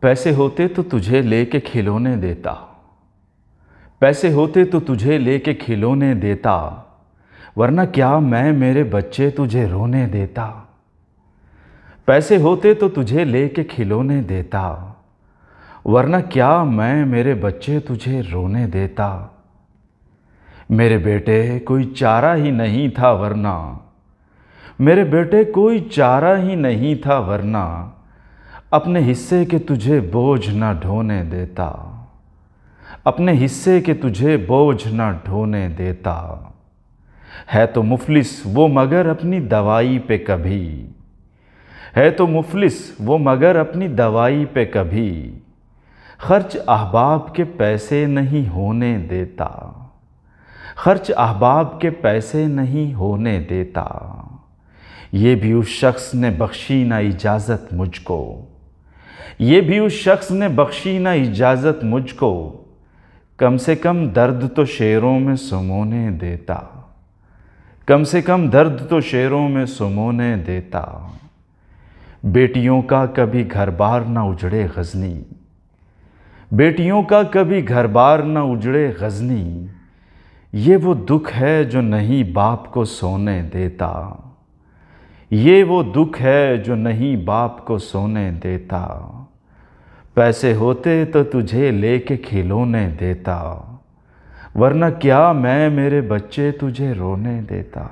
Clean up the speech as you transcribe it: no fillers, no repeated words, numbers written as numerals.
पैसे होते तो तुझे लेके खिलौने देता। पैसे होते तो तुझे लेके खिलौने देता, वरना क्या मैं मेरे बच्चे तुझे रोने देता। पैसे होते तो तुझे लेके खिलौने देता, वरना क्या मैं मेरे बच्चे तुझे रोने देता। मेरे बेटे कोई चारा ही नहीं था वरना, मेरे बेटे कोई चारा ही नहीं था वरना, अपने हिस्से के तुझे बोझ न ढोने देता। अपने हिस्से के तुझे बोझ न ढोने देता। है तो मुफलिस वो मगर अपनी दवाई पे कभी, है तो मुफलिस वो मगर अपनी दवाई पे कभी, खर्च अहबाब के पैसे नहीं होने देता। खर्च अहबाब के पैसे नहीं होने देता। ये भी उस शख्स ने बख्शी ना इजाज़त मुझको, ये भी उस शख्स ने बख्शी ना इजाज़त मुझको, कम से कम दर्द तो शेरों में सुमोने देता। कम से कम दर्द तो शेरों में सुमोने देता। बेटियों का कभी घर बार ना उजड़े गज़नी, बेटियों का कभी घर बार ना उजड़े गज़नी, ये वो दुख है जो नहीं बाप को सोने देता। ये वो दुख है जो नहीं बाप को सोने देता। पैसे होते तो तुझे लेके खिलौने देता, वरना क्या मैं मेरे बच्चे तुझे रोने देता।